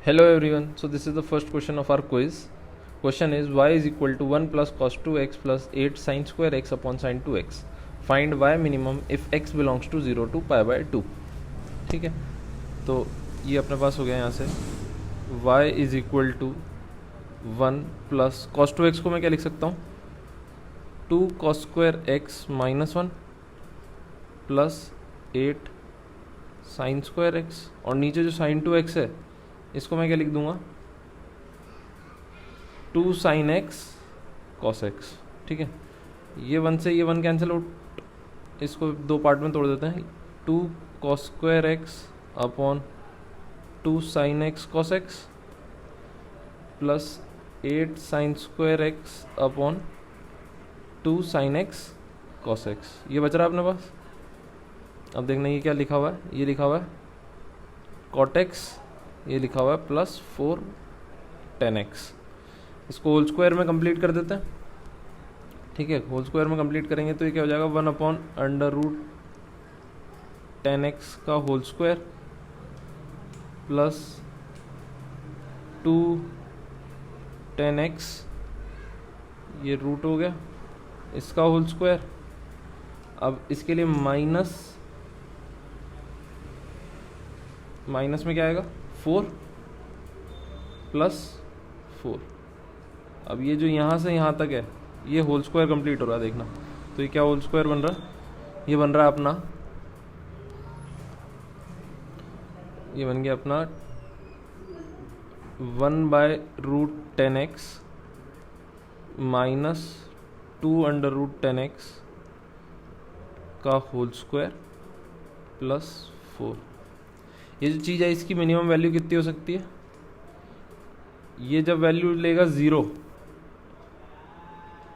Hello everyone, so this is the first question of our quiz. Question is y is equal to 1 plus cos 2x plus 8 sin square x upon sin 2x. Find y minimum if x belongs to 0 to pi by 2. ठीक है, तो ये अपने पास हो गया यहाँ से y is equal to 1 plus cos 2x को मैं क्या लिख सकता हूँ 2 cos square x minus 1 plus 8 sine square x और नीचे जो साइन 2x है इसको मैं क्या लिख दूंगा 2 sin x cos x. ठीक है, ये 1 से ये 1 कैंसिल आउट, इसको दो पार्ट में तोड़ देते हैं. 2 cos square x upon 2 sin x cos x plus 8 sine square x upon 2 sin x cos x. ये बच रहा है अपने पास. अब देखना ये क्या लिखा हुआ है, ये लिखा हुआ है cot x, ये लिखा हुआ है प्लस 4 tan x. इसको होल स्क्वायर में कंप्लीट कर देते हैं. ठीक है, होल स्क्वायर में कंप्लीट करेंगे तो ये क्या हो जाएगा 1 upon under root tan x का whole square plus 2 tan x, ये रूट हो गया इसका होल स्क्वायर. अब इसके लिए माइनस में क्या आएगा 4 प्लस 4. अब ये जो यहाँ से यहाँ तक है ये होल स्क्वायर कंप्लीट हो रहा है, देखना. तो ये क्या होल स्क्वायर बन रहा है, ये बन रहा है अपना, ये बन गया अपना 1 by root 10x minus 2 under root 10x का होल स्क्वायर प्लस 4. ये जो चीज़ है इसकी मिनिमम वैल्यू कितनी हो सकती है, ये जब वैल्यू लेगा 0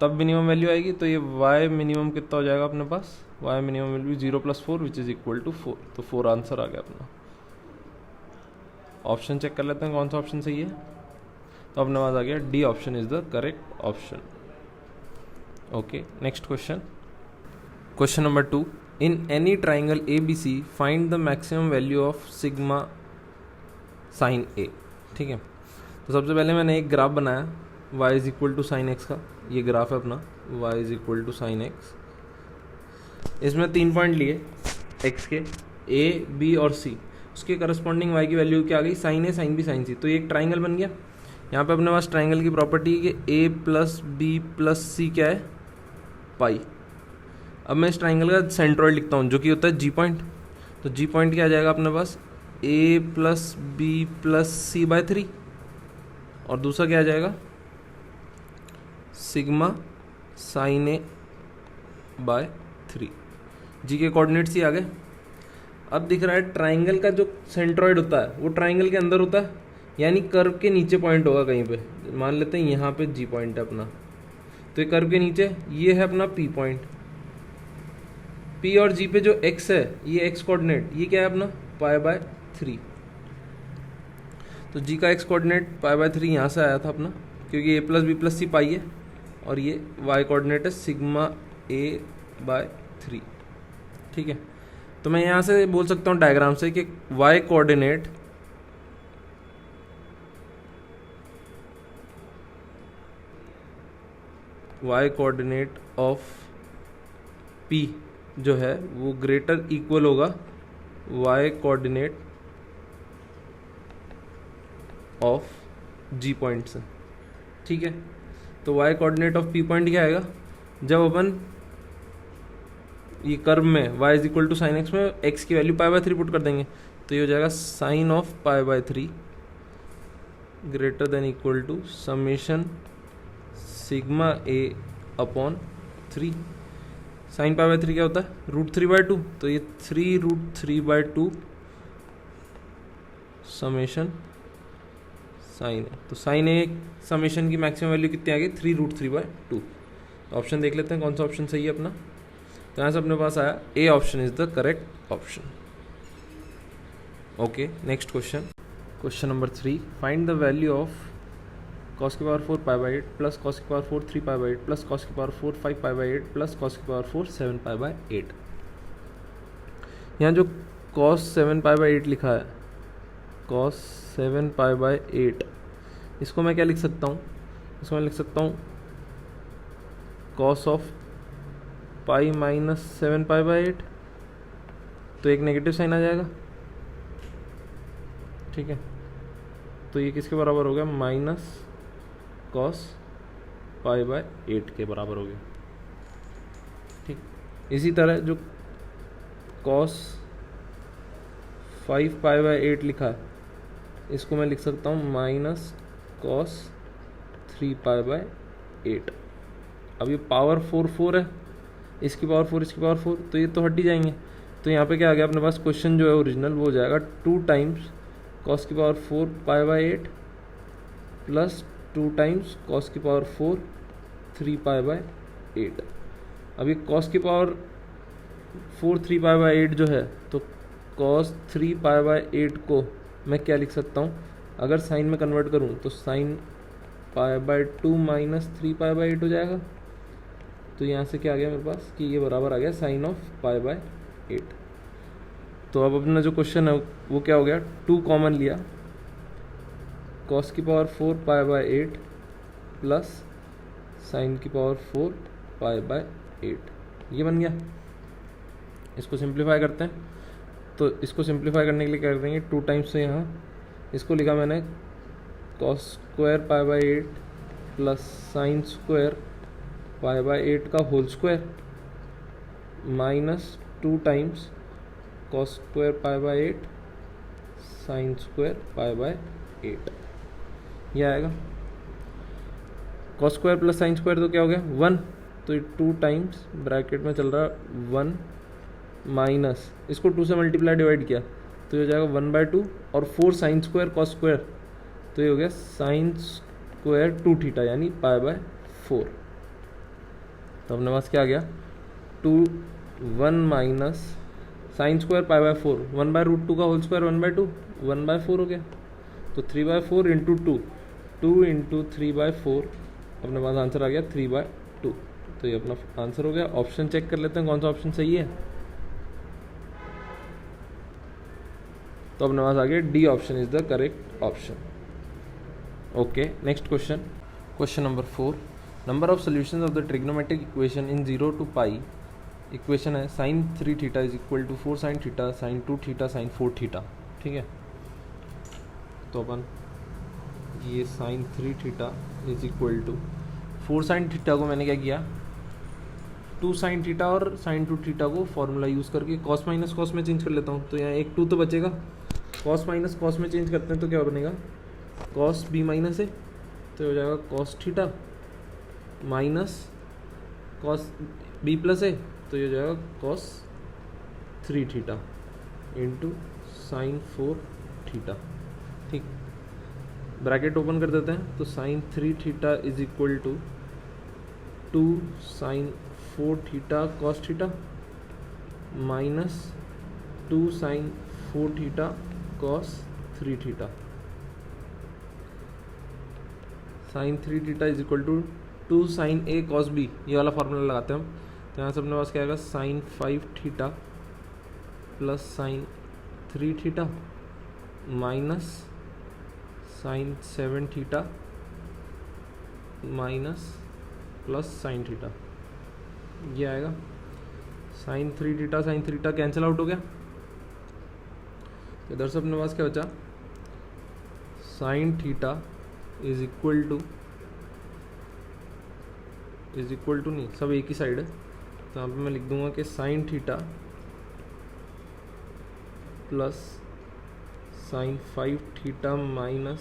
तब मिनिमम वैल्यू आएगी. तो ये y मिनिमम कितना हो जाएगा अपने पास, y minimum value 0 plus 4 which is equal to 4. तो 4 आंसर आ गया अपना. ऑप्शन चेक कर लेते हैं कौन सा ऑप्शन सही है. तो अपने पास आ गया D option is the correct option. Okay, next question. Question number 2. In any triangle ABC, find the maximum value of sigma sin A. ठीक है, तो सबसे पहले मैंने एक ग्राफ बनाया y is equal to sine x का. ये ग्राफ है अपना y is equal to sine x. इसमें 3 पॉइंट लिए x के A, B और C. उसके करस्पॉन्डिंग y की वैल्यू क्या आ गई sine A, sine B, sine C. तो ये एक ट्राइंगल बन गया. यहाँ पे अपने पास ट्राइंगल की प्रॉपर्टी है कि A plus B plus C क्या है पाई. अब मैं इस ट्राइंगल का सेंट्रॉइड लिखता हूँ जो कि होता है जी पॉइंट. तो जी पॉइंट क्या आ जाएगा अपने पास a plus B plus C by 3 और दूसरा क्या आ जाएगा sigma sine A by 3. G के कोऑर्डिनेट्स ही आ गए. अब दिख रहा है ट्राइंगल का जो सेंट्रॉइड होता है वो ट्राइंगल के अंदर होता है, यानी कर्व के नीचे पॉइंट होगा कहीं पे. मान लेते हैं यहाँ पे जी पॉइंट है अपना, तो ये कर्व के नीचे ये है अपना पी पॉइंट. P और G पे जो x है ये x कोऑर्डिनेट, ये क्या है अपना पाई बाय 3. तो G का x कोऑर्डिनेट पाई बाय 3 यहाँ से आया था अपना, क्योंकि a प्लस बी प्लस सी पाई है और ये y कोऑर्डिनेट है सिग्मा a बाय 3. ठीक है, तो मैं यहाँ से बोल सकता हूँ डायग्राम से कि y कोऑर्डिनेट ऑफ P जो है वो ग्रेटर इक्वल होगा y coordinate of G point से. ठीक है, तो y coordinate of P point क्या आएगा जब अपन ये कर्व में y is equal to sine x में x की वैल्यू पाई बाय 3 पुट कर देंगे तो ये हो जाएगा sine of pi by 3 greater than equal to summation sigma a upon 3. Sine pi by 3 क्या होता है रूट 3 बाय 2, तो ये 3 रूट 3 बाय 2 समेशन साइन ए. तो साइन ए समेशन की मैक्सिमम वैल्यू कितनी आ गई 3 रूट 3 बाय 2. तो ऑप्शन देख लेते हैं कौन सा ऑप्शन सही है अपना. तो यहाँ से अपने पास आया ए option is the correct option. Okay, next question. Question number 3. Find the value of cos की power 4 pi by 8 plus cos की power 4 3 pi by 8 plus cos की power 4 5 pi by 8 plus cos की पावर 4 7 पाई बाई 8. यहाँ जो cos 7 pi by 8 लिखा है cos 7 pi by 8। इसको मैं क्या लिख सकता हूँ, इसको मैं लिख सकता हूँ cos of pi minus 7 pi by 8। तो एक नेगेटिव साइन आ जाएगा, ठीक है। तो ये किसके बराबर हो गया, माइनस कॉस पाई बाय 8 के बराबर हो गया, ठीक। इसी तरह जो कॉस 5 पाई बाय 8 लिखा है, इसको मैं लिख सकता हूँ माइनस कॉस 3 पाई बाय 8। अब ये पावर 4 है, इसकी पावर 4, इसकी पावर 4, तो ये तो हट ही जाएंगे। तो यहाँ पे क्या आ गया अपने पास, क्वेश्चन जो है ओरिजिनल वो हो जाएगा 2 टाइम्स कॉस की power 4 pi by 8 plus 2 times cos की पावर 4 3 पाई बाय 8। अब ये कॉस की पावर 4 3 पाई बाय 8 जो है, तो कॉस 3 पाई बाय 8 को मैं क्या लिख सकता हूँ, अगर साइन में कन्वर्ट करूँ तो sign pi bye 2 minus 3 pi by 8 हो जाएगा। तो यहाँ से क्या आ गया मेरे पास कि ये बराबर आ गया साइन ऑफ पाई बाय 8। तो अब अपना जो क्वेश्चन है वो क्या हो गया, 2 कॉमन लिया, कॉस की power 4 pi by 8 plus sign की पावर 4 पाई बाय 8, ये बन गया। इसको सिंप्लीफाई करते हैं, तो इसको सिंप्लीफाई करने के लिए क्या करेंगे, 2 टाइम्स से यहाँ इसको लिखा मैंने cos square pi by 8 plus sine square pi by 8 का whole square minus 2 times cos square pi by 8 sine square pi by 8, ये आएगा। Cos square plus sine square तो क्या हो गया 1, तो ये 2 टाइम्स ब्रैकेट में चल रहा है 1 माइनस, इसको 2 से मल्टीप्लाई डिवाइड किया तो ये हो जाएगा 1/2 और 4 साइन स्क्वायर कॉस स्क्वायर, तो ये हो गया साइन स्क्वायर 2 थीटा यानी पाई बाय 4। तो अपने पास क्या आ गया 1 minus sign square pi bye 4 1/√2 का होल स्क्वायर 1/2 1/4 हो गया। तो 3/4 इंटू 2 इंटू 3/4, अपने पास आंसर आ गया 3/2। तो ये अपना आंसर हो गया। ऑप्शन चेक कर लेते हैं कौन सा ऑप्शन सही है। तो अपने पास आ गया D option is the correct option. Okay, next question, question number 4, number of solutions of the trigonometric equation in 0 to pi. Equation है sine 3 theta is equal to 4 sine theta sine 2 theta sine 4 theta, ठीक है। तो अपन ये sine 3 theta is equal to 4 sine theta को मैंने क्या किया 2 साइन थीटा और साइन 2 थीटा को फॉर्मूला यूज़ करके कॉस माइनस कॉस में चेंज कर लेता हूँ। तो यहाँ एक 2 तो बचेगा, कॉस माइनस कॉस में चेंज करते हैं तो क्या बनेगा कॉस बी माइनस ए, तो हो जाएगा cos theta minus cos B plus A, तो ये हो जाएगा cos 3 theta into sine 4 theta, ठीक। ब्रैकेट ओपन कर देते हैं तो sine 3 theta is equal to 2 sine 4 theta cos theta minus 2 sine 4 theta cos 3 theta. Sine 3 theta is equal to 2 sine A cos B, ये वाला फॉर्मूला लगाते हैं हम। तो यहाँ से अपने पास क्या आएगा sine 5 theta plus sine 3 theta minus sine 7 theta minus plus sine theta, ये आएगा। Sine 3 theta sine theta cancel out हो गया। इधर से अपने पास क्या बचा sine theta is equal to नहीं, सब एक ही साइड है। तो यहाँ पे मैं लिख दूंगा कि sine theta plus sine 5 theta minus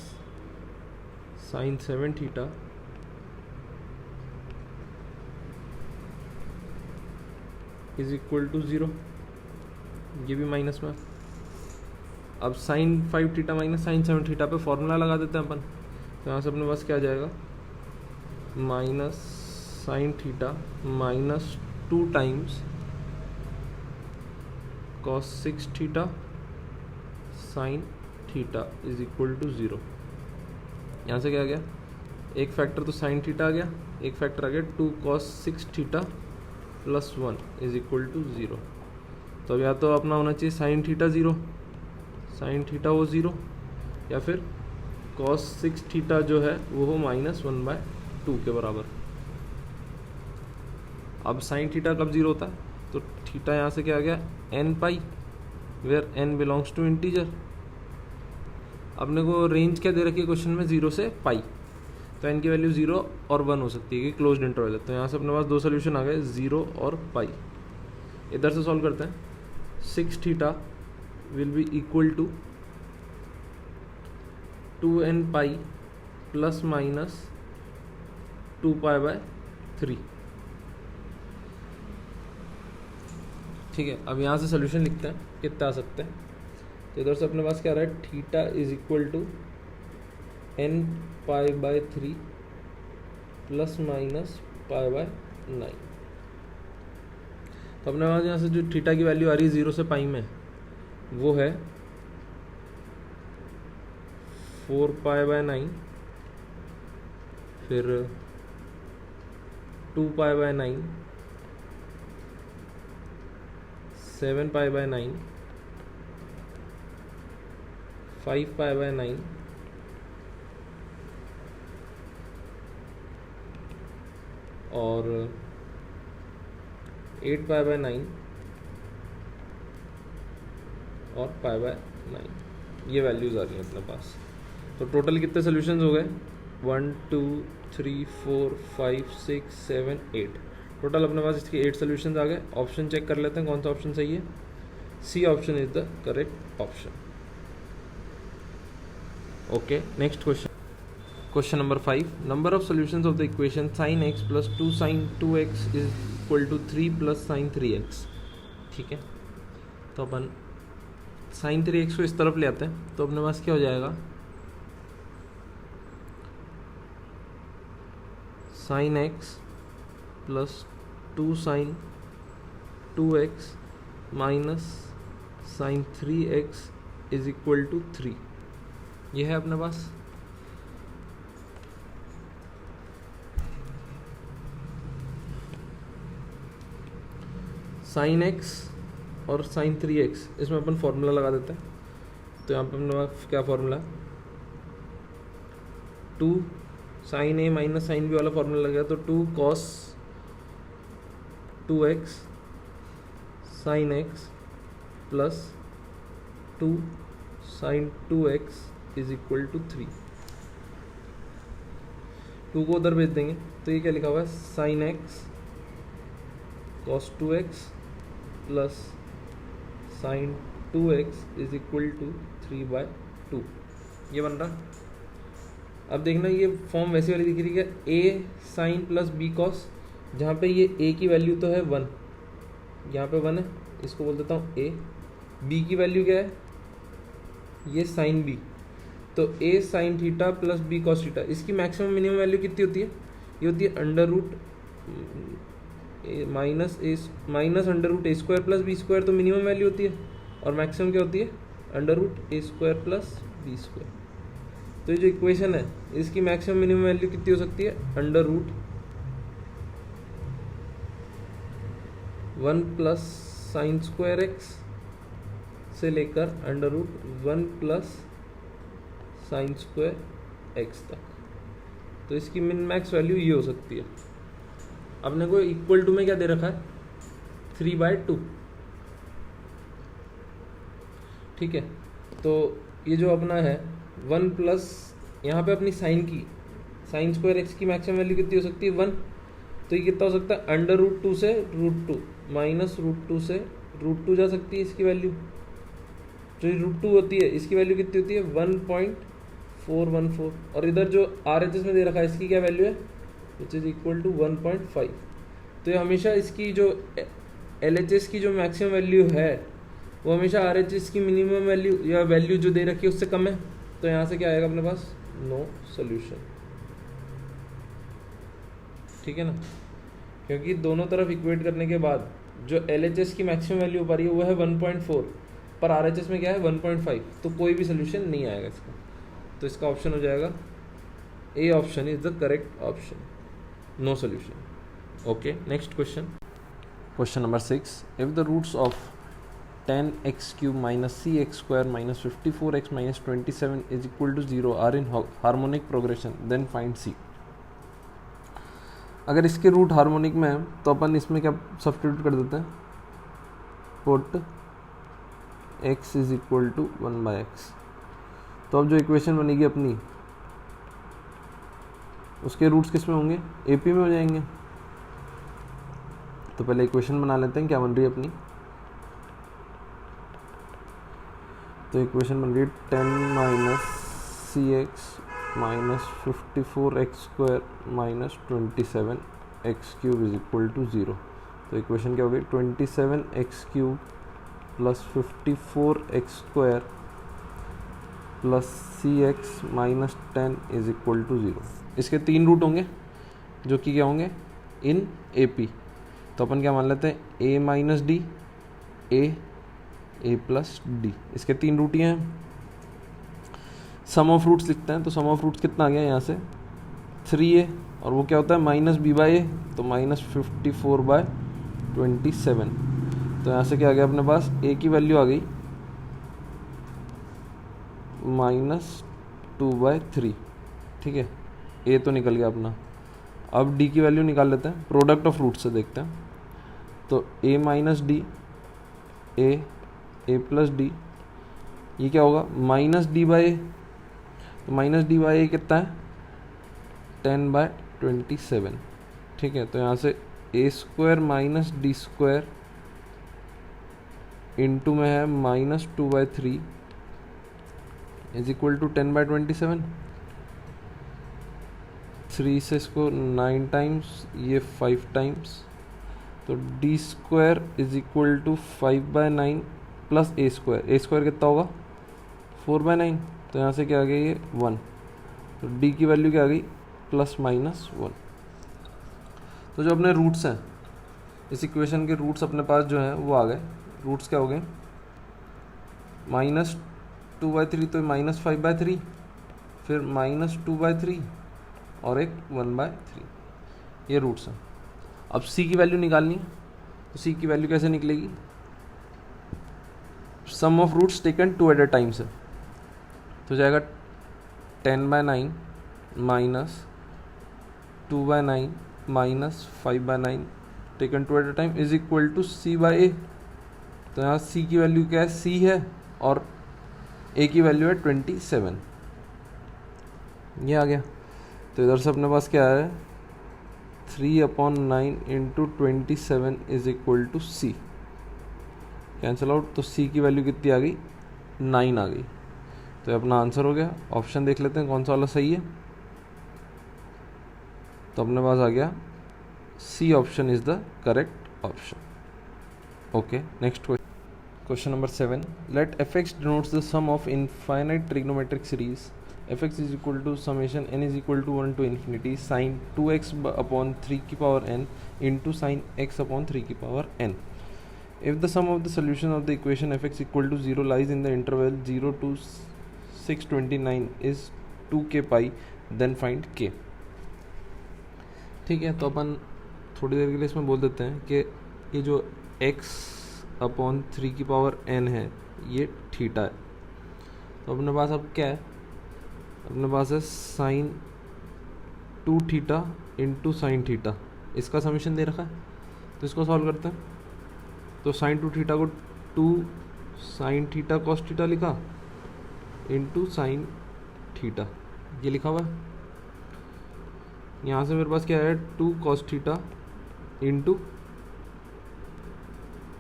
sine 7 theta is equal to 0, ये भी माइनस में। अब sine 5 theta minus sine 7 theta पे फॉर्मूला लगा देते हैं अपन। तो यहाँ से अपने पास क्या आ जाएगा minus sine theta minus 2 times cos 6 theta sine theta is equal to 0। यहाँ से क्या आ गया एक फैक्टर तो साइन थीटा आ गया, एक फैक्टर आ गया 2 cos 6 theta plus 1 is equal to 0। तो अब या तो अपना होना चाहिए साइन थीटा 0, साइन थीटा वो 0, या फिर cos 6 थीटा जो है वो हो -1/2 के बराबर। अब साइन थीटा कब जीरो होता है, तो थीटा यहाँ से क्या आ गया n pi, where n belongs to integer. अपने को रेंज क्या दे रखी है क्वेश्चन में, 0 से पाई, तो n की वैल्यू 0 और 1 हो सकती है कि क्लोज्ड इंटरवल है। तो यहाँ से अपने पास दो सोल्यूशन आ गए, 0 और पाई। इधर से सॉल्व करते हैं। 6 theta will be equal to 2n pi plus minus 2 पाई/3। ठीक है, अब यहाँ से सोल्यूशन लिखते हैं कितना आ सकते हैं। तो इधर से अपने पास क्या आ रहा है, theta is equal to n पाई/3 प्लस माइनस पाई/9। तो अपने पास यहाँ से जो थीटा की वैल्यू आ रही है 0 से पाई में, वो है 4 पाई/9, फिर 2 पाई/9, 7 पाई/9, 5 पाई/9 और 8 पाई/9 और पाई/9। ये वैल्यूज़ आ रही हैं अपने पास। तो टोटल कितने सोल्यूशंस हो गए, 1 2 3 4 5 6 7 8। टोटल अपने पास इसके 8 सोल्यूशंस आ गए। ऑप्शन चेक कर लेते हैं कौन सा ऑप्शन सही है। C option is the correct option. Okay, next question. Question number 5, number of solutions of the equation sin x plus 2 sin 2x is equal to 3 plus sin 3x। ठीक है, तो अपन sin 3x को इस तरफ ले आते हैं। तो अपने पास क्या हो जाएगा, sin x plus 2 sin 2x minus sin 3x is equal to 3। ये है अपने पास। sin x और sin 3x, इसमें अपन फॉर्मूला लगा देते हैं। तो यहाँ पे अपने पास क्या फॉर्मूला है, 2 sin a minus sin b वाला फॉर्मूला लग गया। तो 2 cos 2x sin x plus 2 sin 2x is equal to 3। 2 को उधर भेज देंगे तो ये क्या लिखा हुआ है, sin x cos 2x plus sin 2x is equal to 3/2। ये बन रहा। अब देखना ये फॉर्म वैसी वाली दिख रही है, a sin plus b cos, जहाँ पे ये a की वैल्यू तो है 1, यहाँ पे 1 है, इसको बोल देता हूँ a। b की वैल्यू क्या है, ये sin b, तो a sin theta plus b cos theta. इसकी मैक्सिमम मिनिमम वैल्यू कितनी होती है, ये होती है under root minus under root a square plus b square, तो मिनिमम वैल्यू होती है। और मैक्सिमम क्या होती है, under root a square plus b square. तो ये जो इक्वेशन है इसकी मैक्सिमम मिनिमम वैल्यू कितनी हो सकती है, under root 1 plus sine square x से लेकर under root 1 plus sine square x तक। तो इसकी मिन मैक्स वैल्यू ये हो सकती है। अपने को इक्वल टू में क्या दे रखा है, 3/2। ठीक है, तो ये जो अपना है 1 प्लस यहाँ पे अपनी साइन साइन स्क्वायर x की मैक्सिमम वैल्यू कितनी हो सकती है, 1। तो ये कितना हो सकता है, अंडर रूट 2 से रूट 2 माइनस रूट 2 से रूट 2 जा सकती है इसकी वैल्यू। जो रूट 2 होती है इसकी वैल्यू कितनी होती है, 1.414। और इधर जो RHS में दे रखा है इसकी क्या वैल्यू है, विच इज इक्वल टू 1.5। तो ये हमेशा इसकी जो LHS की जो मैक्सिमम वैल्यू है वो हमेशा RHS की मिनिमम वैल्यू या वैल्यू जो दे रखी है उससे कम है। तो यहाँ से क्या आएगा अपने पास, नो सोल्यूशन। ठीक है ना, क्योंकि दोनों तरफ इक्वेट करने के बाद जो LHS की मैक्सिमम वैल्यू पा रही है वो है 1.4, पर RHS में क्या है 1.5, तो कोई भी सोल्यूशन नहीं आएगा इसका। तो इसका ऑप्शन हो जाएगा A option is the correct option, no solution. Okay, next question. Question number 6, if the roots of 10x³ minus cx² minus 54x minus 27 is equal to 0 are in harmonic progression, then find c। अगर इसके root harmonic में है तो अपन इसमें क्या substitute कर देते हैं, put x is equal to 1/x। तो अब जो इक्वेशन बनेगी अपनी, उसके रूट्स किस में होंगे, AP में हो जाएंगे। तो पहले इक्वेशन बना लेते हैं, क्या बन रही है अपनी। तो इक्वेशन बन रही है 10 minus cx minus 54x² minus 27x³ is equal to 0। तो इक्वेशन क्या हो गई, 27x³ plus 54x² plus cx minus 10 is equal to 0। इसके 3 रूट होंगे जो कि क्या होंगे, इन AP। तो अपन क्या मान लेते हैं, a minus D, a plus D, इसके 3 रूट ही हैं। सम ऑफ रूट्स लिखते हैं, तो सम ऑफ रूट्स कितना आ गया यहाँ से, 3a, और वो क्या होता है माइनस b/a, तो माइनस 54/27। तो यहाँ से क्या आ गया अपने पास, a की वैल्यू आ गई माइनस 2/3, ठीक है, a तो निकल गया अपना। अब d की वैल्यू निकाल लेते हैं, प्रोडक्ट ऑफ रूट से देखते हैं। तो a minus D, a plus D, ये क्या होगा, माइनस d/a। तो माइनस d/a कितना है, 10/27, ठीक है। तो यहाँ से a² माइनस d² इंटू में है माइनस 2/3 इज इक्वल टू 10/27। 3 से इसको 9 टाइम्स, ये 5 टाइम्स, तो d² is equal to 5/9 plus a² कितना होगा, 4/9। तो यहाँ से क्या आ गया, ये 1। तो d की वैल्यू क्या आ गई, प्लस माइनस 1। तो जो अपने रूट्स हैं, इस इक्वेशन के रूट्स अपने पास जो हैं वो आ गए। रूट्स क्या हो गए, माइनस 2/3, तो माइनस 5/3, फिर माइनस 2/3 और एक 1/3, ये रूट्स हैं। अब c की वैल्यू निकालनी है, तो c की वैल्यू कैसे निकलेगी, sum of roots taken 2 at a time से। तो जाएगा 10/9 minus 2/9 minus 5/9 taken 2 at a time is equal to c/a। तो यहाँ c की वैल्यू क्या है, c है, और a की वैल्यू है 27, ये आ गया। तो इधर से अपने पास क्या है, 3/9 into 27 is equal to c, cancel out. तो c की वैल्यू कितनी आ गई, 9 आ गई। तो अपना आंसर हो गया। ऑप्शन देख लेते हैं कौन सा वाला सही है। तो अपने पास आ गया C option is the correct option. Okay, next question number 7। Let fx denotes the sum of infinite trigonometric series. fx is equal to summation n is equal to 1 to infinity sin 2x upon 3 की power n into sin x upon 3 की power n. If the sum of the solution of the equation fx equal to 0 lies in the interval 0 to 629 is 2k pi, then find k. ठीक है, तो अपन थोड़ी देर के लिए इसमें बोल देते हैं कि ये जो x अपॉन 3 की पावर n है ये थीटा है। तो अपने पास अब क्या है, अपने पास है sine 2 theta into sine theta, इसका समीशन दे रखा है। तो इसको सॉल्व करते हैं। तो साइन 2 थीटा को 2 साइन थीटा कॉस थीटा लिखा इंटू साइन थीटा, ये लिखा हुआ है। यहाँ से मेरे पास क्या है, 2 cos theta into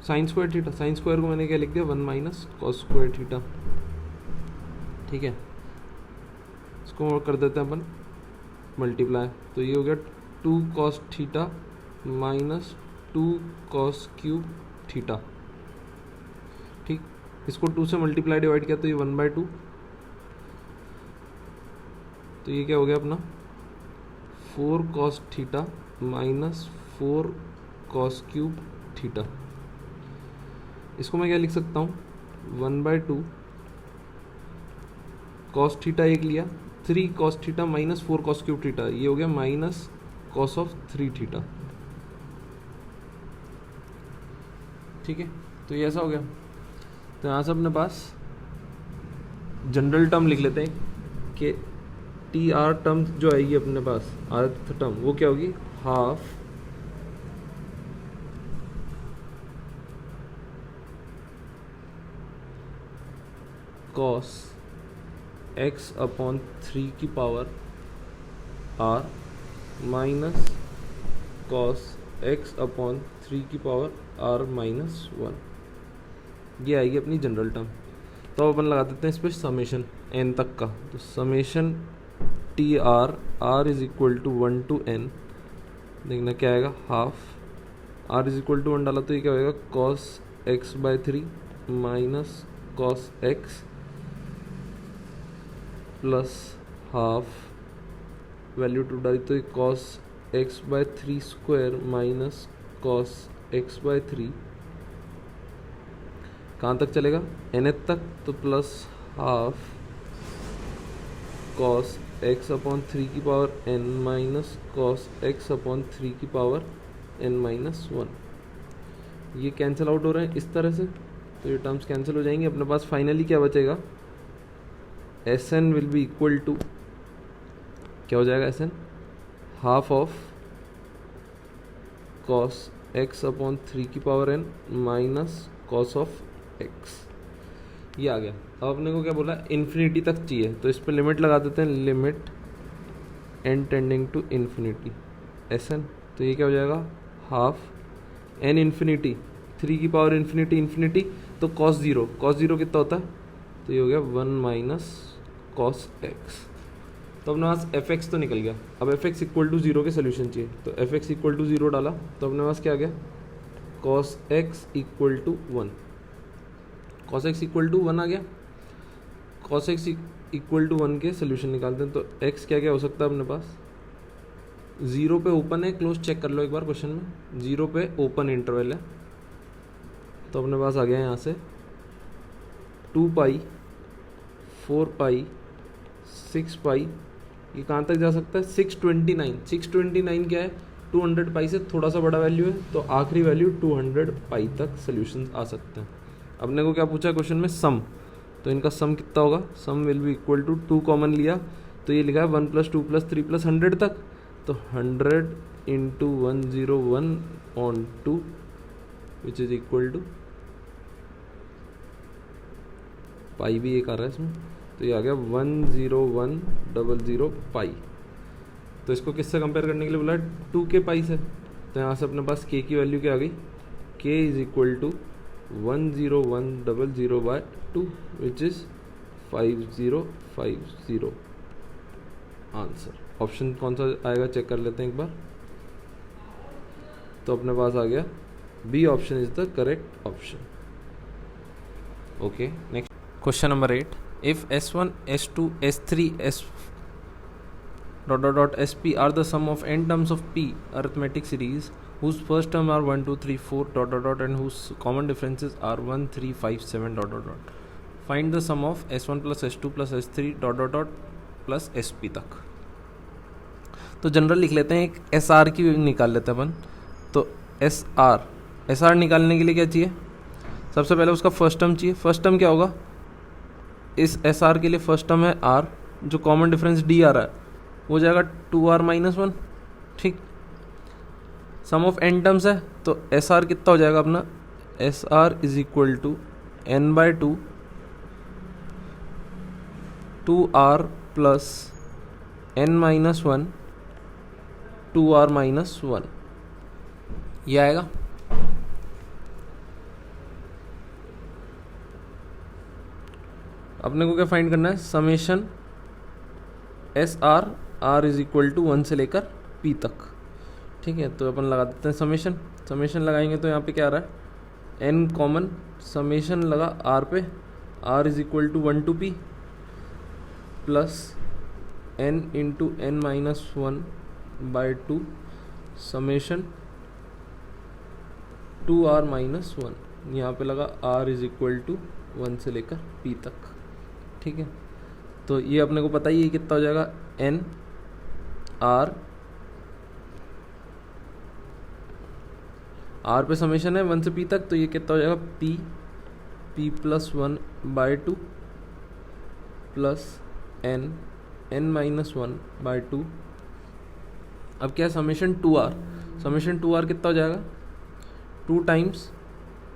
sine square theta. Sine square को मैंने क्या लिख दिया, 1 माइनस कॉस स्क्वायर थीटा। ठीक है, इसको कर देते हैं अपन मल्टीप्लाई। तो ये हो गया 2 cos theta minus 2 cos cube theta. ठीक, इसको 2 से मल्टीप्लाई डिवाइड किया तो ये 1/2। तो ये क्या हो गया अपना 4 cos theta minus 4 cos cube theta. इसको मैं क्या लिख सकता हूँ, 1/2 कॉस थीटा एक लिया, 3 cos theta minus 4 cos cube theta, ये हो गया माइनस कॉस ऑफ 3 थीटा। ठीक है, तो ये ऐसा हो गया। तो यहाँ से अपने पास जनरल टर्म लिख लेते हैं कि टी आर टर्म जो आएगी अपने पास आर्थ टर्म वो क्या होगी, हाफ कॉस एक्स अपॉन 3 की power r minus cos x upon 3 की पावर आर माइनस 1। ये आएगी अपनी जनरल टर्म। तो अपन लगा देते हैं इस पर समेशन एन तक का। तो summation T r r is equal to 1 to n, देखना क्या आएगा, half r is equal to 1 डाला तो ये क्या होएगा, cos x by 3 minus cos x plus half value 2 डाली तो ये cos x by 3 square minus cos x by 3 कहाँ तक चलेगा, एन तक, तो plus half cos x upon 3 की power n minus cos x upon 3 की पावर n माइनस 1। ये कैंसिल आउट हो रहे हैं इस तरह से, तो ये टर्म्स कैंसिल हो जाएंगे। अपने पास फाइनली क्या बचेगा, S n will be equal to, क्या हो जाएगा S n, half of cos x upon 3 की power n minus cos of x. ये आ गया। अब अपने को क्या बोला, इन्फिनिटी तक चाहिए, तो इस पर लिमिट लगा देते हैं, limit n tending to infinity S n. तो ये क्या हो जाएगा, हाफ एन इन्फिनिटी 3 की पावर इन्फिनिटी इन्फिनिटी, तो कॉस जीरो कितना होता है, तो ये हो गया 1 माइनस कॉस एक्स। तो अपने पास एफ एक्स तो निकल गया। अब एफ एक्स इक्वल टू 0 के सोल्यूशन चाहिए, तो एफ एक्स इक्वल टू 0 डाला तो अपने पास क्या आ गया, cos x equal to 1, cos x equal to 1 आ गया। कॉस एक्स इक्वल टू 1 के सोल्यूशन निकालते हैं, तो एक्स क्या क्या हो सकता है अपने पास, 0 पे ओपन है, क्लोज चेक कर लो एक बार क्वेश्चन में, 0 पे ओपन इंटरवल है, तो अपने पास आ गया यहाँ से 2 पाई 4 पाई 6 पाई, ये कहाँ तक जा सकता है, 629 क्या है, 200 पाई से थोड़ा सा बड़ा वैल्यू है, तो आखिरी वैल्यू 200 पाई तक सोल्यूशन आ सकते हैं। अपने को क्या पूछा क्वेश्चन में, सम, तो इनका सम कितना होगा, sum will be equal to 2 common लिया तो ये लिखा है 1 + 2 + 3 + 100 तक, तो 100 × 101 on 2 which is equal to pi भी एक आ रहा है इसमें, तो ये आ गया 10100 पाई। तो इसको किससे कंपेयर करने के लिए बोला है, 2 के पाई से, तो यहाँ से अपने पास k की वैल्यू क्या आ गई, k is equal to 10100/2 which is 5050। Answer option कौन सा आएगा चेक कर लेते हैं एक बार, तो अपने पास आ गया B option is the correct option. Okay, next question number 8, if s1 s2 s3 s sp are the sum of n terms of p arithmetic series whose first term are 1 2 3 4 ... and whose common differences are 1 3 5 7 ... find the sum of s1 plus s2 plus s3 ... plus sp तक। तो general लिख लेते हैं, एक S R की निकाल लेते हैं अपन। तो एस आर निकालने के लिए क्या चाहिए, सबसे पहले उसका फर्स्ट टर्म चाहिए। फर्स्ट टर्म क्या होगा, इस एस आर के लिए फर्स्ट टर्म है आर, जो कॉमन डिफरेंस डी आ रहा है वो जाएगा 2r - 1, ठीक। सम ऑफ एन टर्म्स है, तो एस आर कितना हो जाएगा अपना, S r is equal to n/2 2r plus n - 1 2r - 1, ये आएगा। अपने को क्या फाइंड करना है, summation S r is equal to 1 से लेकर p तक, ठीक है। तो अपन लगा देते हैं समेशन लगाएंगे तो यहाँ पे क्या आ रहा है, n कॉमन, समेशन लगा r पे, r is equal to 1 to p plus n into n - 1/2 summation 2r - 1, यहाँ पे लगा r इज इक्वल टू 1 से लेकर p तक, ठीक है। तो ये अपने को पता ही है कितना हो जाएगा, n r पे समेशन है 1 से p तक, तो ये कितना हो जाएगा p p plus 1 by 2 plus n minus 1 by 2। अब क्या है, समेशन 2r, समेशन 2r कितना हो जाएगा, 2 टाइम्स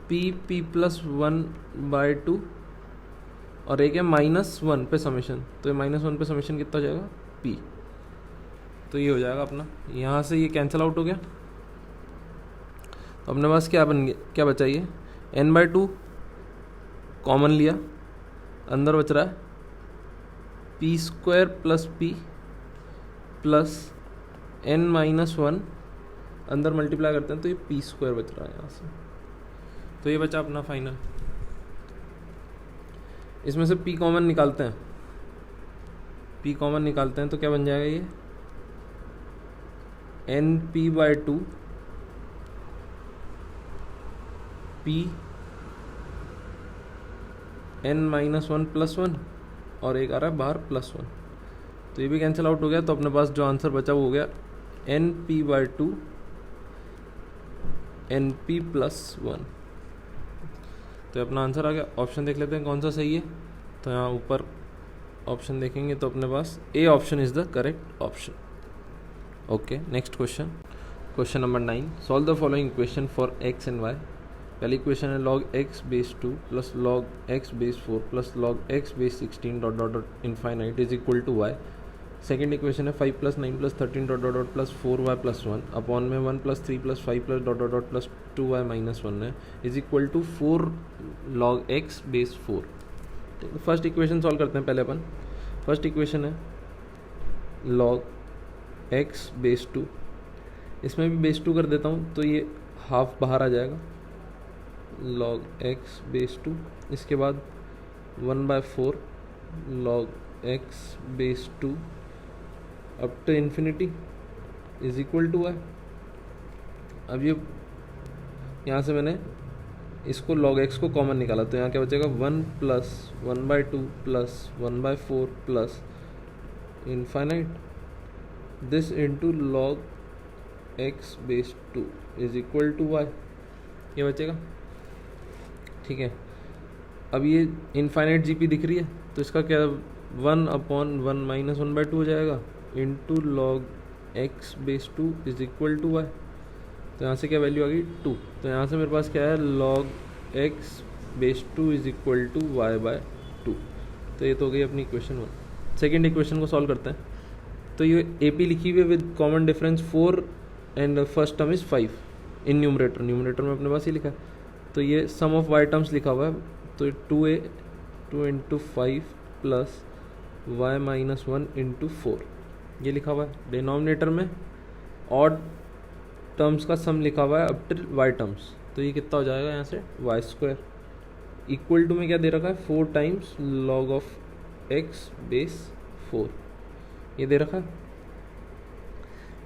p प्लस 1 बाई 2 और एक है -1 पे समेशन, तो ये -1 पे समेशन कितना हो जाएगा, p। तो ये हो जाएगा अपना, यहाँ से ये कैंसिल आउट हो गया। तो अपने पास क्या बन गया, क्या बचा, ये n/2 कॉमन लिया, अंदर बच रहा है p² plus p plus n-1, अंदर मल्टीप्लाई करते हैं तो ये p² बच रहा है यहाँ से। तो ये बचा अपना फाइनल। इसमें से p कॉमन निकालते हैं, p कॉमन निकालते हैं तो क्या बन जाएगा, ये np/2 p n-1 प्लस 1 और एक आ रहा है बाहर +1, तो ये भी कैंसिल आउट हो गया। तो अपने पास जो आंसर बचा वो हो गया np/2 np प्लस 1। तो अपना आंसर आ गया। ऑप्शन देख लेते हैं कौन सा सही है। तो यहाँ ऊपर ऑप्शन देखेंगे तो अपने पास A option is the correct option. Okay, next question, question number 9। Solve the following equation for x and y। पहली इक्वेशन है log x base 2 plus log x base 4 plus log x base 16 dot dot dot infinite is equal to y। Second equation है 5 + 9 + 13 dot dot dot plus 4y plus 1 upon में 1 + 3 + 5 + dot dot dot plus 2y minus 1 है is equal to 4 log x base 4। First equation solve करते हैं पहले अपन। First equation है log x base 2, इसमें भी बेस 2 कर देता हूँ तो ये हाफ बाहर आ जाएगा, log x बेस 2। इसके बाद 1/4 log x base 2 up to infinity is equal to y। अब ये यहाँ से मैंने इसको log x को कॉमन निकाला तो यहाँ क्या बचेगा, 1 plus 1/2 plus 1/4 plus infinite this into log x base 2 is equal to y, ये बचेगा। ठीक है, अब ये इनफाइनाइट जीपी दिख रही है तो इसका क्या 1/1 माइनस 1/2 हो जाएगा into log x base 2 is equal to y। तो यहाँ से क्या वैल्यू आ गई 2। तो यहाँ से मेरे पास क्या है log x base 2 is equal to y/2। तो ये तो हो गई अपनी इक्वेशन 1। सेकेंड इक्वेशन को सॉल्व करते हैं। तो ये AP लिखी हुई है with common difference 4 and first term is 5 in numerator. Numerator में अपने पास ये लिखा है तो ये सम ऑफ y टर्म्स लिखा हुआ है तो 2a 2 × 5 प्लस y माइनस 1 × 4 ये लिखा हुआ है। डिनोमिनेटर में ऑड टर्म्स का सम लिखा हुआ है अप टिल y टर्म्स, तो ये कितना हो जाएगा यहाँ से y² इक्वल टू में क्या दे रखा है 4 times log of x base 4 ये दे रखा है।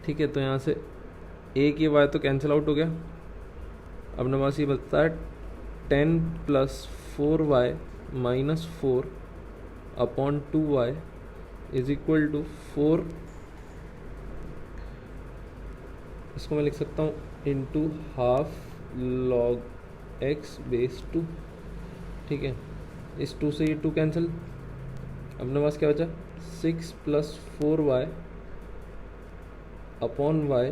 ठीक है, तो यहाँ से एक ये y तो कैंसिल आउट हो गया। अपने पास ये बचता है 10 + 4y minus 4 upon 2y is equal to 4, इसको मैं लिख सकता हूँ into half log x base 2। ठीक है, इस 2 से ये 2 कैंसिल, अपने पास क्या बचा 6 + 4y upon y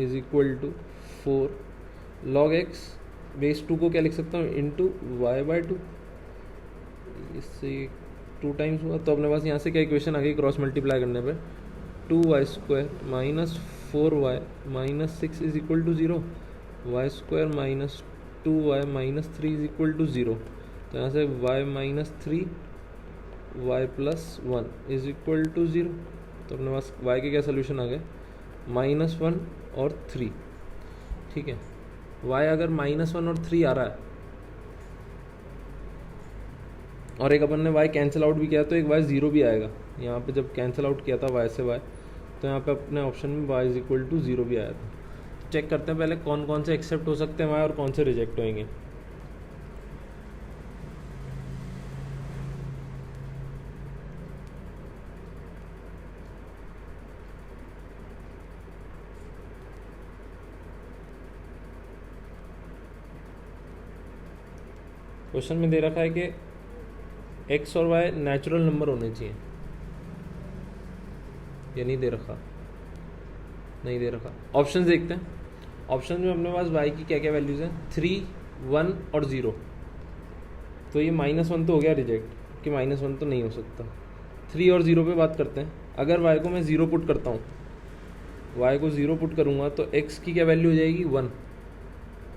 is equal to 4 log x base 2 को क्या लिख सकता हूँ इंटू y/2। इससे 2 टाइम्स हुआ तो अपने पास यहाँ से क्या इक्वेशन आ गई, क्रॉस मल्टीप्लाई करने पे 2y² minus 4y minus 6 is equal to 0, y² minus 2y minus 3 is equal to 0। तो यहाँ से y minus 3 y plus 1 is equal to 0। तो अपने पास y के क्या सोल्यूशन आ गए -1 और 3। ठीक है, y अगर -1 और 3 आ रहा है और एक अपन ने y कैंसिल आउट भी किया तो एक y 0 भी आएगा। यहाँ पे जब कैंसिल आउट किया था y से y तो यहाँ पे अपने ऑप्शन में y इज इक्वल टू 0 भी आया था। चेक करते हैं पहले कौन कौन से एक्सेप्ट हो सकते हैं y और कौन से रिजेक्ट होंगे। क्वेश्चन में दे रखा है कि एक्स और वाई नेचुरल नंबर होने चाहिए, ये नहीं दे रखा, नहीं दे रखा। ऑप्शन देखते हैं। ऑप्शन में अपने पास वाई की क्या क्या वैल्यूज़ हैं, 3, 1 और 0। तो ये -1 तो हो गया रिजेक्ट कि -1 तो नहीं हो सकता। 3 और 0 पे बात करते हैं। अगर वाई को मैं 0 पुट करता हूँ, वाई को 0 पुट करूँगा तो एक्स की क्या वैल्यू हो जाएगी, 1।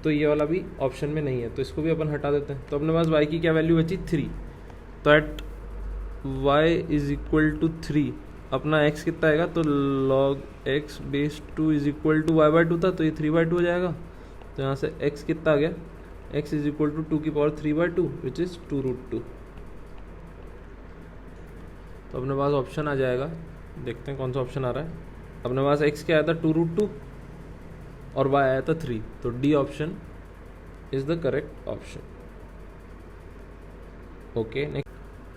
तो ये वाला भी ऑप्शन में नहीं है, तो इसको भी अपन हटा देते हैं। तो अपने पास वाई की क्या वैल्यू बची, 3। तो at y is equal to 3 अपना x कितना आएगा, तो log x base 2 is equal to y/2 था, तो ये 3/2 हो जाएगा। तो यहाँ से x कितना आ गया, x इज इक्वल टू 2 की पावर 3/2 विच इज़ 2√2। तो अपने पास ऑप्शन आ जाएगा, देखते हैं कौन सा ऑप्शन आ रहा है। अपने पास x क्या आया था, 2√2 और y आया था 3, तो D option is the correct option. Okay, next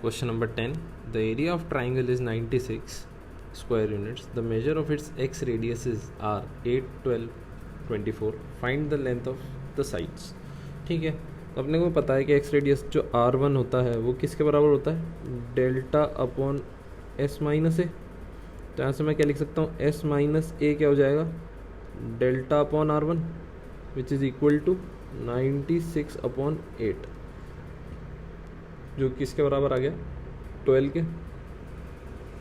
question number 10। The area of triangle is 96 square units. The measure of its ex radiuses are 8, 12, 24। Find the length of the sides. ठीक है, तो अपने को पता है कि एक्स रेडियस जो r1 होता है वो किसके बराबर होता है, डेल्टा अपॉन s माइनस ए। तो यहाँ से मैं क्या लिख सकता हूँ, s माइनस ए क्या हो जाएगा, delta upon r1 which is equal to 96 upon 8, जो किसके बराबर आ गया, 12 के।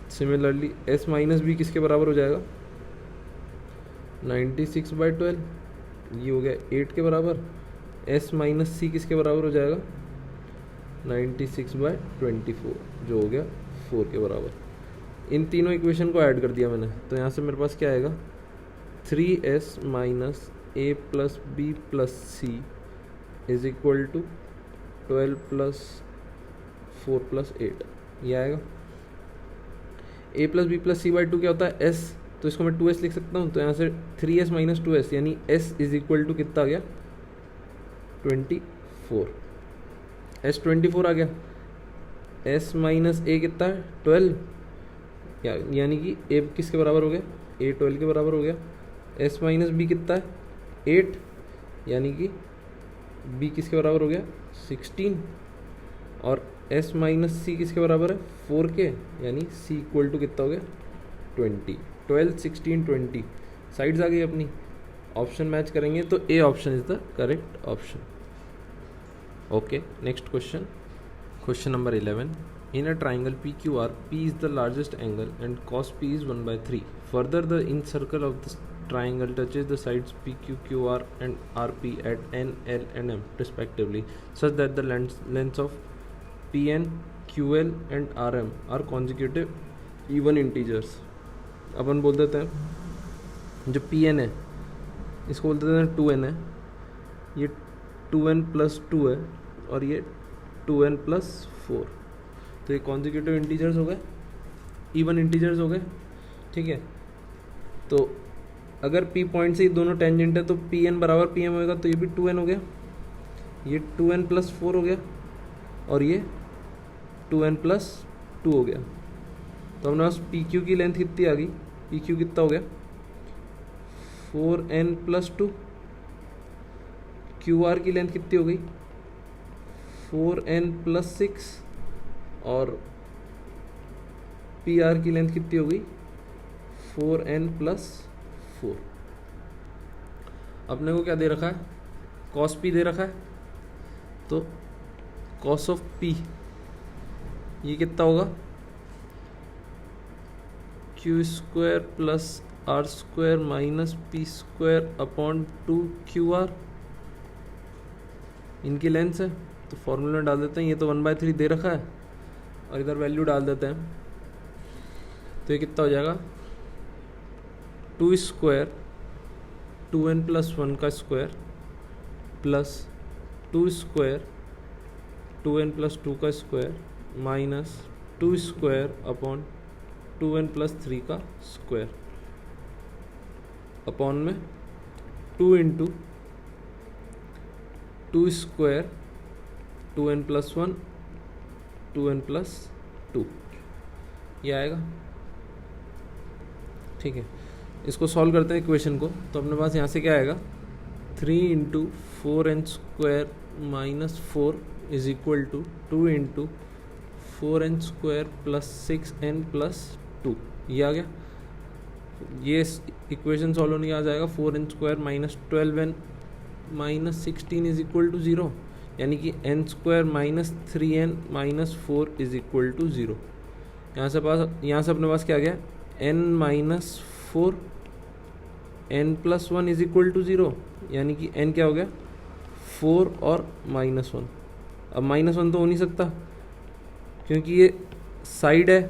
सिमिलरली s माइनस बी किसके बराबर हो जाएगा, 96/12, ये हो गया 8 के बराबर। s माइनस सी किसके बराबर हो जाएगा, 96/24, जो हो गया 4 के बराबर। इन तीनों इक्वेशन को ऐड कर दिया मैंने, तो यहाँ से मेरे पास क्या आएगा, 3s minus a plus B plus c is equal to 12 plus 4 plus 8, ये आएगा। a plus B plus c/2 क्या होता है, s, तो इसको मैं 2s लिख सकता हूँ। तो यहाँ से 3s माइनस 2s यानी s इज इक्वल टू कितना आ गया, 24। s 24 आ गया। s माइनस a कितना है, 12, यानी कि a किसके बराबर हो गया, a 12 के बराबर हो गया। s माइनस b कितना है, 8, यानी कि b किसके बराबर हो गया, 16। और s माइनस सी किसके बराबर है, 4 के, यानी c इक्वल टू कितना हो गया, 20। 12, 16, 20 साइड्स आ गई अपनी। ऑप्शन मैच करेंगे तो ए option is the correct option. Okay, next question, question number 11। In a triangle P Q R, P is the largest angle and cos P is 1/3। Further the in circle of the triangle touches the sides PQQR and RP at N, L and M respectively, such that the lengths of PN, QL and RM are consecutive even integers। अपन बोल देते हैं जो PN है इसको बोल देते हैं 2N है, ये 2N प्लस 2 है और ये 2N प्लस 4। तो ये consecutive integers हो गए, even integers हो गए। ठीक है, तो अगर P पॉइंट से ये दोनों टेंजेंट है तो PN बराबर PM होगा, तो ये भी 2N हो गया, ये 2N प्लस 4 हो गया और ये 2N प्लस 2 हो गया। तो हमारे पास PQ की लेंथ कितनी आ गई, PQ कितना हो गया, 4N प्लस 2। QR की लेंथ कितनी हो गई, 4N प्लस 6 और PR की लेंथ कितनी हो गई, 4N प्लस 4। अपने को क्या दे रखा है, कॉस पी दे रखा है, तो कॉस ऑफ पी ये कितना होगा, q square plus r square minus p square upon 2QR। इनकी लेंथ है तो फॉर्मूला में डाल देते हैं, ये तो 1/3 दे रखा है और इधर वैल्यू डाल देते हैं, तो ये कितना हो जाएगा, 2 स्क्वायर 2N प्लस 1 का square plus 2 square 2N plus 2 का square minus 2 square upon 2N plus 3 का स्क्वायर अपॉन में 2 into 2 square 2N plus 1 2N plus 2, ये आएगा। ठीक है, इसको सॉल्व करते हैं इक्वेशन को। तो अपने पास यहाँ से क्या आएगा, 3 into 4N square minus 4 is equal to 2 into 4n² plus 6n plus 2। ये आ गया। ये इक्वेशन सॉल्व होने आ जाएगा 4n² minus 12n minus 16 is equal to 0, यानी कि n² minus 3n minus 4 is equal to 0। यहाँ से अपने पास क्या आ गया, n minus 4 n plus 1 is equal to 0, यानी कि n क्या हो गया 4 और माइनस 1। अब माइनस 1 तो हो नहीं सकता क्योंकि ये साइड है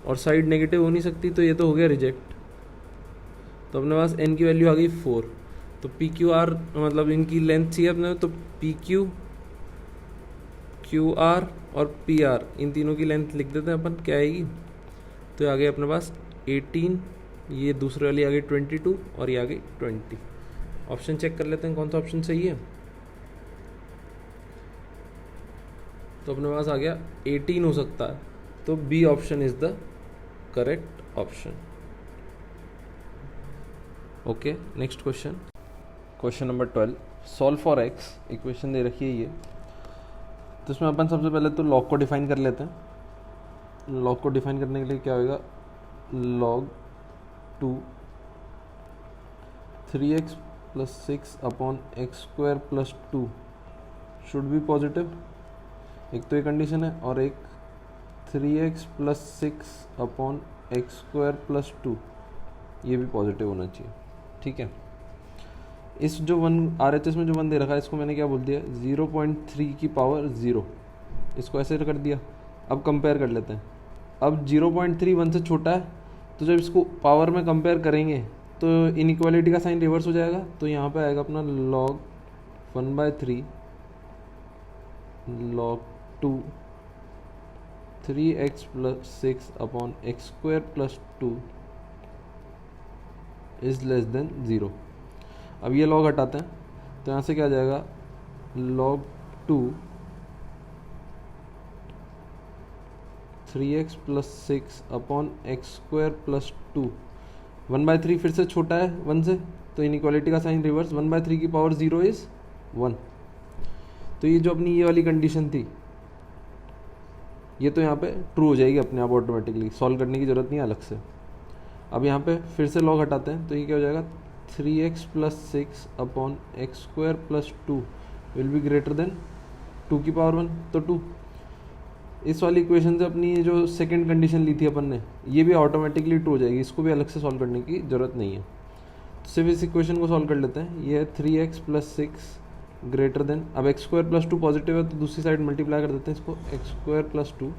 और साइड नेगेटिव हो नहीं सकती, तो ये तो हो गया रिजेक्ट। तो अपने पास n की वैल्यू आ गई 4। तो पी क्यू आर मतलब इनकी लेंथ चाहिए अपने, तो पी क्यू, क्यू आर और पी आर इन तीनों की लेंथ लिख देते हैं अपन, क्या आएगी। तो आ गई अपने पास 18, ये दूसरे वाली आ गई 22 और ये आ गई 20। ऑप्शन चेक कर लेते हैं कौन सा ऑप्शन सही है। तो अपने पास आ गया 18 हो सकता है, तो B option is the correct option. Okay, next question, question number 12, solve for X. Equation दे रखी है ये, तो इसमें अपन सबसे पहले तो लॉग को डिफाइन कर लेते हैं। लॉग को डिफाइन करने के लिए क्या होगा, log 2 3x plus 6 upon x² plus 2 should be positive. एक तो ये कंडीशन है, और एक 3x plus 6 upon x² plus 2 ये भी पॉजिटिव होना चाहिए। ठीक है, इस जो 1 RHS में जो 1 दे रखा है, इसको मैंने क्या बोल दिया 0.3 की पावर 0, इसको ऐसे कर दिया। अब कंपेयर कर लेते हैं। अब 0.3 1 से छोटा है, तो जब इसको पावर में कंपेयर करेंगे तो इनइक्वालिटी का साइन रिवर्स हो जाएगा। तो यहाँ पे आएगा अपना log 1/3 log 2 3x plus 6 upon x² plus 2 is less than 0। अब ये log हटाते हैं, तो यहाँ से क्या आ जाएगा log 2 3x plus 6 upon x² plus 2। 1/3 फिर से छोटा है 1 से, तो इनइक्वालिटी का साइन रिवर्स, 1/3 की पावर 0 इज 1। तो ये जो अपनी ये वाली कंडीशन थी, ये तो यहाँ पे ट्रू हो जाएगी अपने आप ऑटोमेटिकली, सॉल्व करने की ज़रूरत नहीं है अलग से। अब यहाँ पे फिर से log हटाते हैं, तो ये क्या हो जाएगा 3x plus 6 upon x² plus 2 will be greater than 2 की पावर 1, तो 2। इस वाली इक्वेशन से अपनी ये जो सेकंड कंडीशन ली थी अपन ने, ये भी ऑटोमेटिकली ट्रू हो जाएगी, इसको भी अलग से सॉल्व करने की ज़रूरत नहीं है। तो सिर्फ इस इक्वेशन को सॉल्व कर लेते हैं। ये है 3x प्लस 6 ग्रेटर देन, अब x² प्लस 2 पॉजिटिव है, तो दूसरी साइड मल्टीप्लाई कर देते हैं इसको, x² प्लस 2।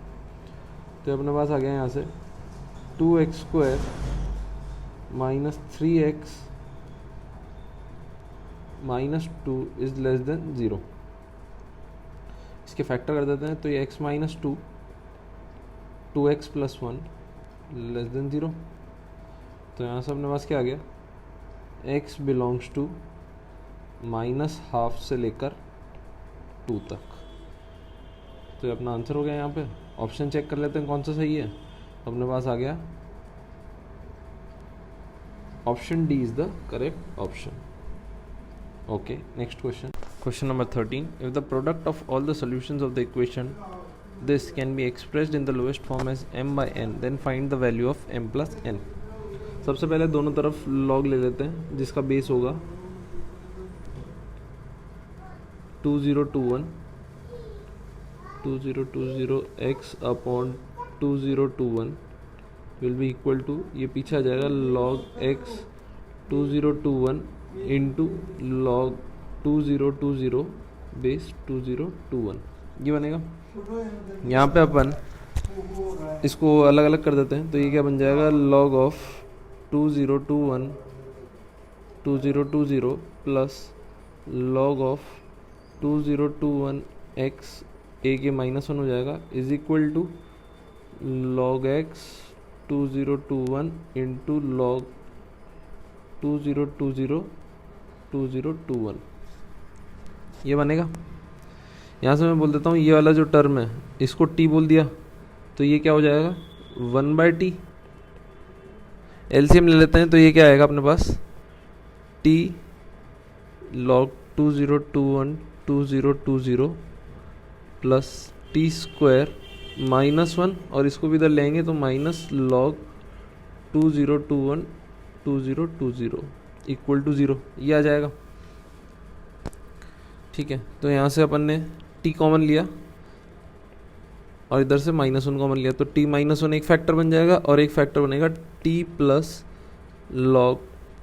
तो अपने पास आ गया यहाँ से 2x² minus 3x minus 2 is less than 0। इसके फैक्टर कर देते हैं, तो ये x minus 2 2x plus 1 less than 0। तो यहाँ से अपने पास क्या आ गया, x बिलोंग्स टू -½ से लेकर 2 तक। तो ये अपना आंसर हो गया। यहाँ पे ऑप्शन चेक कर लेते हैं कौन सा सही है। अपने पास आ गया option D is the correct option. Okay, next question. Question number 13. If the product of all the solutions of the equation this can be expressed in the lowest form as m by n, then find the value of m plus n. सबसे पहले दोनों तरफ log ले लेते हैं, जिसका base होगा 2021 x अपॉन 2021 विल बी इक्वल टू, ये पीछे आ जाएगा log x 2021 into log 2020 base 2021, ये बनेगा। यहाँ पे अपन इसको अलग अलग कर देते हैं, तो ये क्या बन जाएगा log of 2021 plus log of 2021 x a के -1 हो जाएगा is equal to log x 2021 into log 2021 ये बनेगा। यहाँ से मैं बोल देता हूँ, ये वाला जो टर्म है इसको t बोल दिया, तो ये क्या हो जाएगा 1/t। एलसीएम ले लेते हैं, तो ये क्या आएगा अपने पास t log 2021 2020 plus T square minus 1, और इसको भी इधर लेंगे तो माइनस लॉग 2021 इक्वल टू 0, ये आ जाएगा। ठीक है, तो यहाँ से अपन ने t कॉमन लिया और इधर से -1 कॉमन लिया, तो t -1 एक फैक्टर बन जाएगा और एक फैक्टर बनेगा t plus log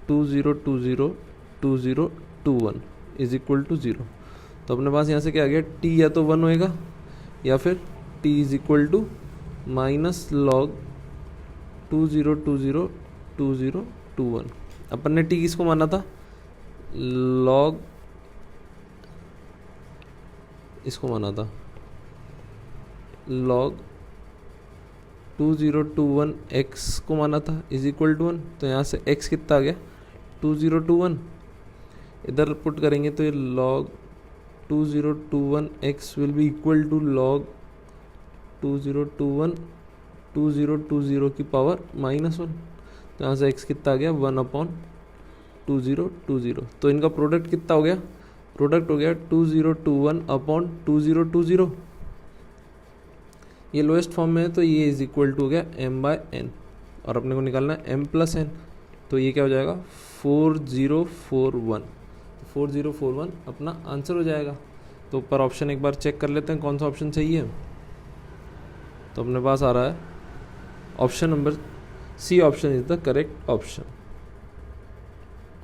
2021 is equal to 0। तो अपने पास यहाँ से क्या आ गया, t या तो 1 होएगा या फिर t is equal to minus log 2021। अपन ने t किसको माना था, लॉग, इसको माना था लॉग 2021x को माना था इज इक्वल टू 1। तो यहाँ से x कितना आ गया 2021, इधर पुट करेंगे तो ये log 2021x will be equal to log 2020 की पावर -1। तो यहाँ से x कितना आ गया 1/2020। तो इनका प्रोडक्ट कितना हो गया, प्रोडक्ट हो गया 2021/2020। ये लोएस्ट फॉर्म में है तो ये इज इक्वल टू हो गया m/n, और अपने को निकालना है m+n, तो ये क्या हो जाएगा 4041 अपना आंसर हो जाएगा। तो ऊपर ऑप्शन एक बार चेक कर लेते हैं कौन सा ऑप्शन सही है। तो अपने पास आ रहा है option number C, option is the correct option.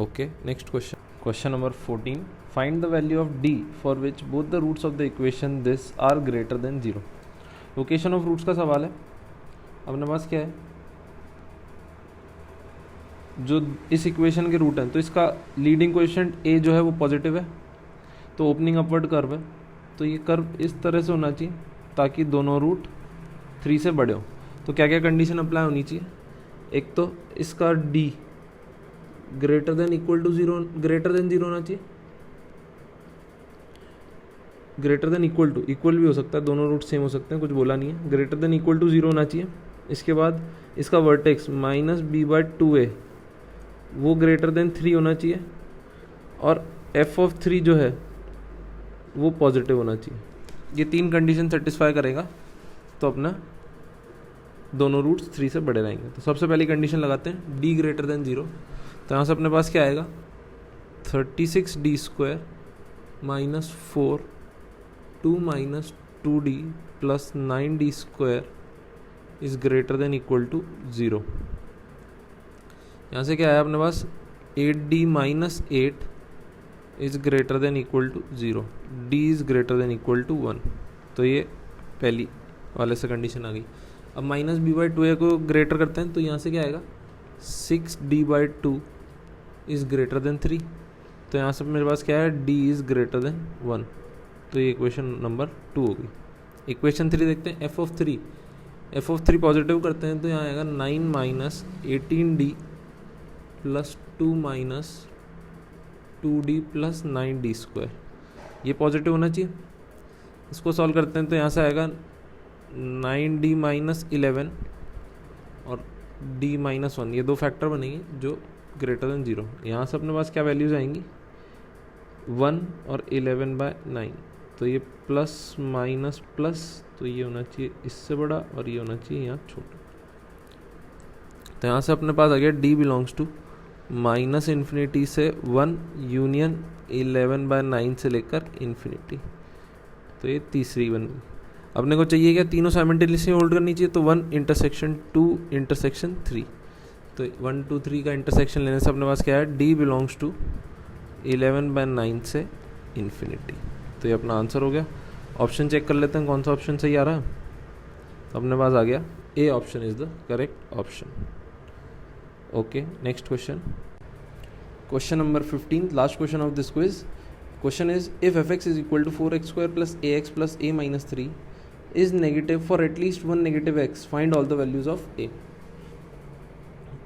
Okay, next question, question number 14, find the value of d for which both the roots of the equation this are greater than 0। Location of roots का सवाल है। अपने पास क्या है, जो इस equation के रूट हैं तो इसका लीडिंग कोएफिशिएंट a जो है वो पॉजिटिव है, तो ओपनिंग अपवर्ड कर्व है, तो ये कर्व इस तरह से होना चाहिए ताकि दोनों रूट 3 से बड़े हो। तो क्या क्या कंडीशन अप्लाई होनी चाहिए, एक तो इसका d greater than equal to 0 होना चाहिए, greater than equal to, equal भी हो सकता है, दोनों रूट सेम हो सकते हैं, कुछ बोला नहीं है, ग्रेटर देन इक्वल टू 0 होना चाहिए। इसके बाद इसका वर्टेक्स -b/2a वो ग्रेटर देन 3 होना चाहिए, और f(3) जो है वो पॉजिटिव होना चाहिए। ये 3 कंडीशन सेटिस्फाई करेगा तो अपना दोनों रूट्स 3 से बड़े रहेंगे। तो सबसे पहली कंडीशन लगाते हैं d ग्रेटर देन 0। तो यहाँ से अपने पास क्या आएगा 36d² -4 2 - 2d plus 9d² is greater than equal to 0। यहाँ से क्या आया अपने पास 8d - 8 is greater than equal to 0, d is greater than equal to 1। तो ये पहली वाले से कंडीशन आ गई। अब -b/2a को ग्रेटर करते हैं, तो यहाँ से क्या आएगा 6d/2 इज ग्रेटर देन 3। तो यहाँ से मेरे पास क्या है d इज ग्रेटर देन 1। तो ये इक्वेशन नंबर 2 होगी। इक्वेशन 3 देखते हैं, f(3) पॉजिटिव करते हैं तो यहाँ आएगा 9 - 18d plus 2 - 2d plus 9d²। ये पॉजिटिव होना चाहिए। इसको सॉल्व करते हैं तो यहाँ से आएगा 9d - 11 और d - 1, ये दो फैक्टर बनेंगे जो ग्रेटर देन 0। यहाँ से अपने पास क्या वैल्यूज आएंगी 1 और 11/9, तो ये प्लस माइनस प्लस, तो ये होना चाहिए इससे बड़ा और ये होना चाहिए यहाँ छोटा। तो यहाँ से अपने पास आ गया d बिलोंग्स टू -∞ से 1 यूनियन 11/9 से लेकर इन्फिनिटी। तो ये तीसरी बन गई। अपने को चाहिए क्या, तीनों साइमल्टेनियसली होल्ड करनी चाहिए, तो 1 इंटरसेक्शन 2 इंटरसेक्शन 3। तो 1 2 3 का इंटरसेक्शन लेने से अपने पास क्या है d बिलोंग्स टू 11/9 से इन्फिनिटी। तो ये अपना आंसर हो गया। ऑप्शन चेक कर लेते हैं कौन सा ऑप्शन सही आ रहा है। तो अपने पास आ गया ए option is the correct option. Okay, next question, question number 15, last question of this quiz. Question is if f(x) is equal to 4x² plus ax plus a minus 3 is negative for at least one negative x, find all the values of a।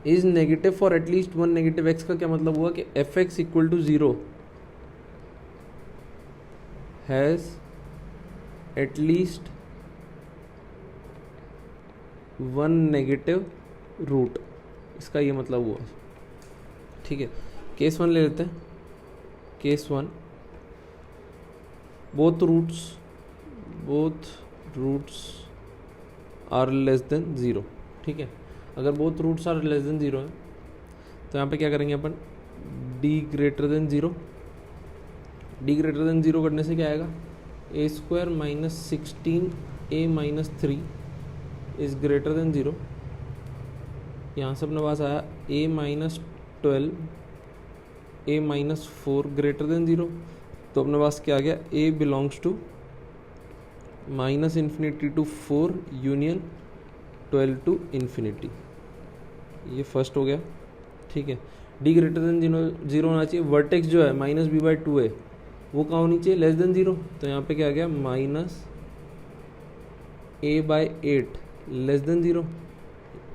is negative for at least one negative x का क्या मतलब हुआ कि f(x) equal to 0 has at least one negative root, इसका ये मतलब हुआ। ठीक है, केस 1 ले लेते हैं। Case 1, both roots both roots are less than zero. ठीक है, अगर both roots are less than zero है तो यहाँ पे क्या करेंगे अपन, D greater than zero. D greater than zero करने से क्या आएगा, A square minus 16 A minus 3 is greater than zero. यहाँ से अपने पास आया A minus 12 A minus 4 greater than zero. तो अपने पास क्या आ गया, A belongs to minus infinity to 4 union 12 to infinity. ये फर्स्ट हो गया। ठीक है, डी ग्रेटर देन ज़ीरो होना चाहिए। वर्टेक्स जो है माइनस बी बाई 2 है वो कहाँ होनी चाहिए, लेस देन ज़ीरो। तो यहाँ पे क्या आ गया, minus A by 8 less than zero.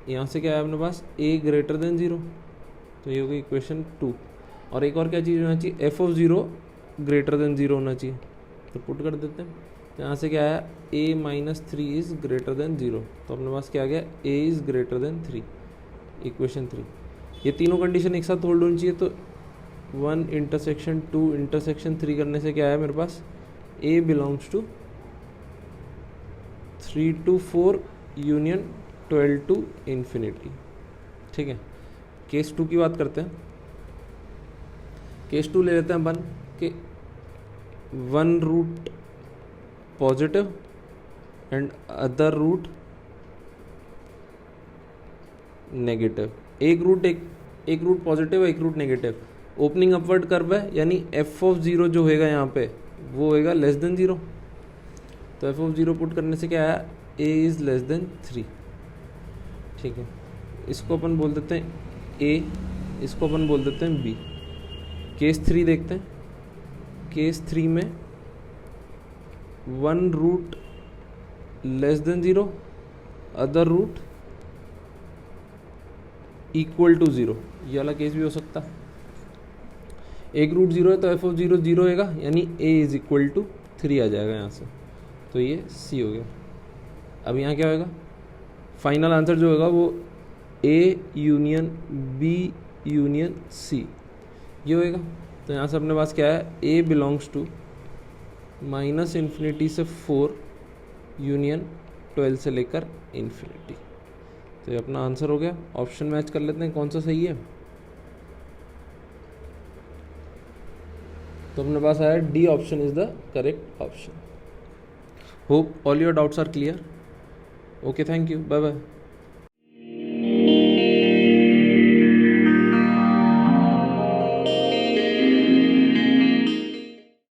यहाँ से क्या है अपने पास, ए ग्रेटर देन ज़ीरो। तो ये हो गई इक्वेशन 2। और एक और क्या चीज़ होना चाहिए, F of zero greater than zero होना चाहिए। तो पुट कर देते हैं। तो यहाँ से क्या आया, A minus 3 is greater than zero. तो अपने पास क्या आ गया, A is greater than 3, equation 3। ये तीनों कंडीशन एक साथ होल्ड होनी चाहिए। तो 1 इंटरसेक्शन 2 इंटरसेक्शन 3 करने से क्या है मेरे पास, A belongs to 3 to 4 union 12 to infinity. ठीक है, केस 2 की बात करते हैं। केस 2 ले लेते हैं अपन कि 1 root positive and other root negative. एक रूट पॉजिटिव है, एक root negative. Opening upward curve है, यानी एफ ऑफ ज़ीरो जो होएगा यहाँ पे वो होएगा लेस देन ज़ीरो। तो एफ ऑफ ज़ीरो पुट करने से क्या आया, ए इज़ लेस देन 3। ठीक है, इसको अपन बोल देते हैं ए, इसको अपन बोल देते हैं बी। केस 3 देखते हैं। केस 3 में 1 root less than zero, other root equal to zero. ये वाला केस भी हो सकता है। एक रूट ज़ीरो है तो एफ ऑफ ज़ीरो ज़ीरो होएगा, यानी ए इज़ इक्वल टू 3 आ जाएगा यहाँ से। तो ये सी हो गया। अब यहाँ क्या होएगा, फाइनल आंसर जो होगा वो A union B union C ये होएगा। तो यहाँ से अपने पास क्या है, A belongs to minus infinity से 4 यूनियन 12 से लेकर इन्फिनिटी। तो ये अपना आंसर हो गया। ऑप्शन मैच कर लेते हैं कौन सा सही है। तो अपने पास आया D option is the correct option. Hope all your doubts are clear. Okay, thank you, bye bye.